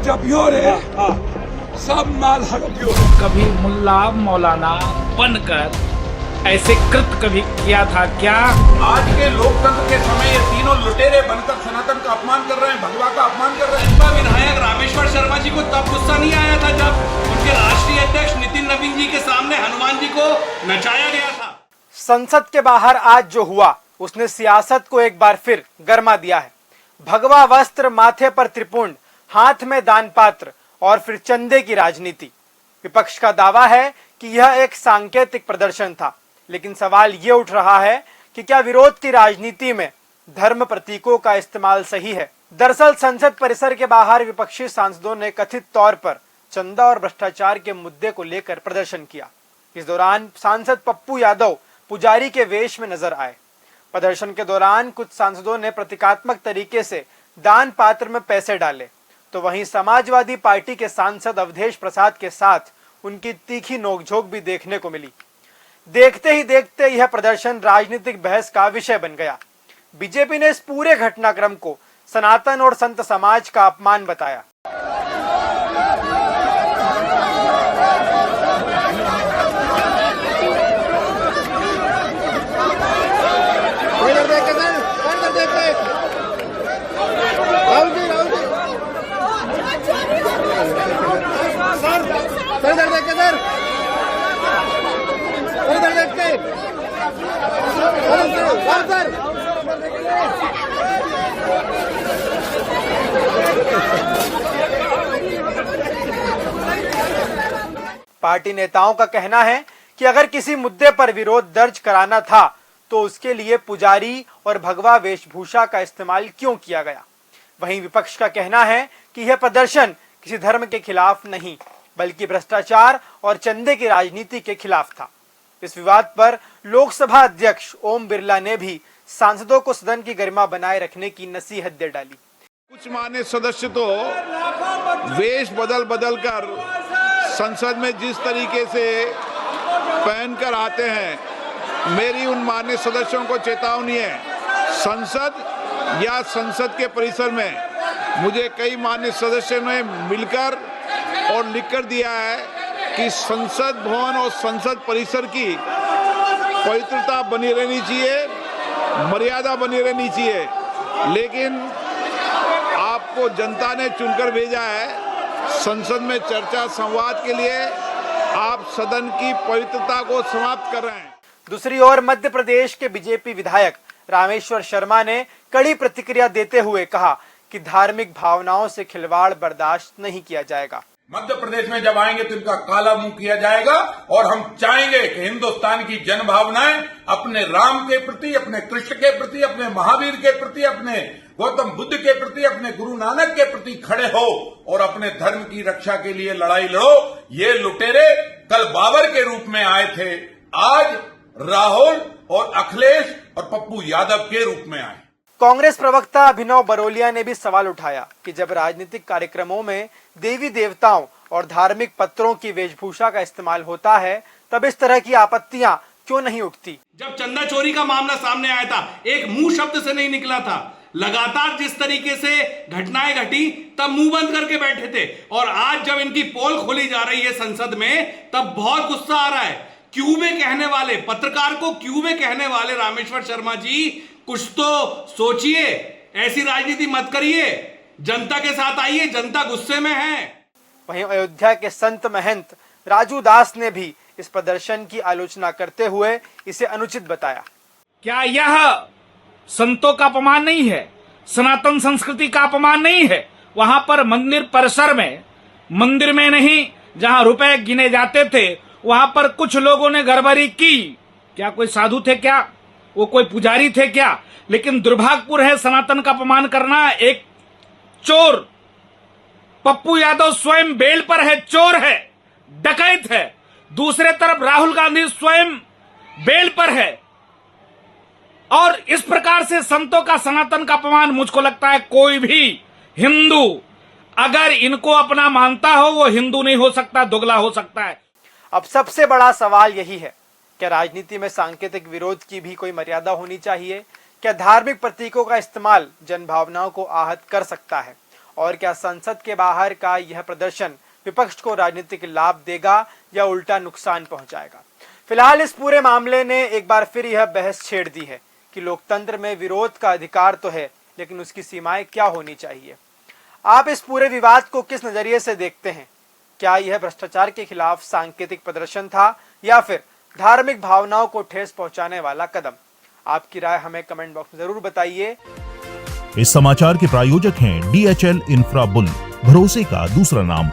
हड़पियों रे, सब माल हड़पियों। कभी मुल्ला मौलाना बनकर ऐसे कृत कभी किया था क्या? आज के लोकतंत्र के समय ये तीनों लुटेरे बनकर सनातन का अपमान कर रहे हैं, भगवा का अपमान कर रहे हैं। विधायक रामेश्वर शर्मा जी को तब गुस्सा नहीं आया था जब उनके राष्ट्रीय अध्यक्ष नितिन नवीन जी के सामने हनुमान जी को नचाया गया था। संसद के बाहर आज जो हुआ उसने सियासत को एक बार फिर गरमा दिया है। भगवा वस्त्र, माथे पर त्रिपुंड, हाथ में दान पात्र और फिर चंदे की राजनीति। विपक्ष का दावा है कि यह एक सांकेतिक प्रदर्शन था, लेकिन सवाल ये उठ रहा है कि क्या विरोध की राजनीति में धर्म प्रतीकों का इस्तेमाल सही है? दरअसल संसद परिसर के बाहर विपक्षी सांसदों ने कथित तौर पर चंदा और भ्रष्टाचार के मुद्दे को लेकर प्रदर्शन किया। इस दौरान सांसद पप्पू यादव पुजारी के वेश में नजर आए। प्रदर्शन के दौरान कुछ सांसदों ने प्रतीकात्मक तरीके से दान पात्र में पैसे डाले, तो वहीं समाजवादी पार्टी के सांसद अवधेश प्रसाद के साथ उनकी तीखी नोकझोंक भी देखने को मिली। देखते ही देखते यह प्रदर्शन राजनीतिक बहस का विषय बन गया। बीजेपी ने इस पूरे घटनाक्रम को सनातन और संत समाज का अपमान बताया। पार्टी नेताओं का कहना है कि अगर किसी मुद्दे पर विरोध दर्ज कराना था तो उसके लिए पुजारी और भगवा वेशभूषा का इस्तेमाल क्यों किया गया। वहीं विपक्ष का कहना है कि यह प्रदर्शन किसी धर्म के खिलाफ नहीं, बल्कि भ्रष्टाचार और चंदे की राजनीति के खिलाफ था। इस विवाद पर लोकसभा अध्यक्ष ओम बिरला ने भी सांसदों को सदन की गरिमा बनाए रखने की नसीहत दे डाली। कुछ मान्य सदस्य तो वेश बदल कर संसद में जिस तरीके से पहनकर आते हैं, मेरी उन मान्य सदस्यों को चेतावनी है। संसद या संसद के परिसर में मुझे कई मान्य सदस्यों ने मिलकर और लिखकर दिया है कि संसद भवन और संसद परिसर की पवित्रता बनी रहनी चाहिए, मर्यादा बनी रहनी चाहिए। लेकिन आपको जनता ने चुनकर भेजा है संसद में चर्चा संवाद के लिए, आप सदन की पवित्रता को समाप्त कर रहे हैं। दूसरी ओर मध्य प्रदेश के बीजेपी विधायक रामेश्वर शर्मा ने कड़ी प्रतिक्रिया देते हुए कहा कि धार्मिक भावनाओं से खिलवाड़ बर्दाश्त नहीं किया जाएगा। मध्य प्रदेश में जब आएंगे तो इनका काला मुंह किया जाएगा और हम चाहेंगे कि हिंदुस्तान की जन भावनाएं अपने राम के प्रति, अपने कृष्ण के प्रति, अपने महावीर के प्रति, अपने गौतम बुद्ध के प्रति, अपने गुरु नानक के प्रति खड़े हो और अपने धर्म की रक्षा के लिए लड़ाई लड़ो। ये लुटेरे कल बाबर के रूप में आए थे, आज राहुल और अखिलेश और पप्पू यादव के रूप में आए। कांग्रेस प्रवक्ता अभिनव बरोलिया ने भी सवाल उठाया कि जब राजनीतिक कार्यक्रमों में देवी देवताओं और धार्मिक पत्रों की वेशभूषा का इस्तेमाल होता है, तब इस तरह की आपत्तियां क्यों नहीं उठती। जब चंदा चोरी का मामला सामने आया था, एक मुंह शब्द से नहीं निकला था। लगातार जिस तरीके से घटनाएं घटी तब मुंह बंद करके बैठे थे, और आज जब इनकी पोल खोली जा रही है संसद में तब बहुत गुस्सा आ रहा है। क्यों में कहने वाले पत्रकार को क्यों में कहने वाले रामेश्वर शर्मा जी, कुछ तो सोचिए, ऐसी राजनीति मत करिए, जनता के साथ आइए, जनता गुस्से में है। वहीं अयोध्या के संत महंत राजू दास ने भी इस प्रदर्शन की आलोचना करते हुए इसे अनुचित बताया। क्या यह संतों का अपमान नहीं है? सनातन संस्कृति का अपमान नहीं है? वहां पर मंदिर परिसर में, मंदिर में नहीं, जहां रुपए गिने जाते थे वहां पर कुछ लोगों ने गड़बड़ी की। क्या कोई साधु थे क्या? वो कोई पुजारी थे क्या? लेकिन दुर्भाग्यपूर्ण है सनातन का अपमान करना। एक चोर पप्पू यादव स्वयं बेल पर है, चोर है, डकैत है। दूसरे तरफ राहुल गांधी स्वयं बेल पर है। और इस प्रकार से संतों का, सनातन का अपमान, मुझको लगता है कोई भी हिंदू अगर इनको अपना मानता हो वो हिंदू नहीं हो सकता, दोगला हो सकता है। अब सबसे बड़ा सवाल यही है, क्या राजनीति में सांकेतिक विरोध की भी कोई मर्यादा होनी चाहिए? क्या धार्मिक प्रतीकों का इस्तेमाल जनभावनाओं को आहत कर सकता है? और क्या संसद के बाहर का यह प्रदर्शन विपक्ष को राजनीतिक लाभ देगा या उल्टा नुकसान पहुंचाएगा? फिलहाल इस पूरे मामले ने एक बार फिर यह बहस छेड़ दी है कि लोकतंत्र में विरोध का अधिकार तो है, लेकिन उसकी सीमाएं क्या होनी चाहिए। आप इस पूरे विवाद को किस नजरिए से देखते हैं? क्या यह भ्रष्टाचार के खिलाफ सांकेतिक प्रदर्शन था या फिर धार्मिक भावनाओं को ठेस पहुंचाने वाला कदम? आपकी राय हमें कमेंट बॉक्स में जरूर बताइए। इस समाचार के प्रायोजक हैं DHL इंफ्रा बुल, भरोसे का दूसरा नाम।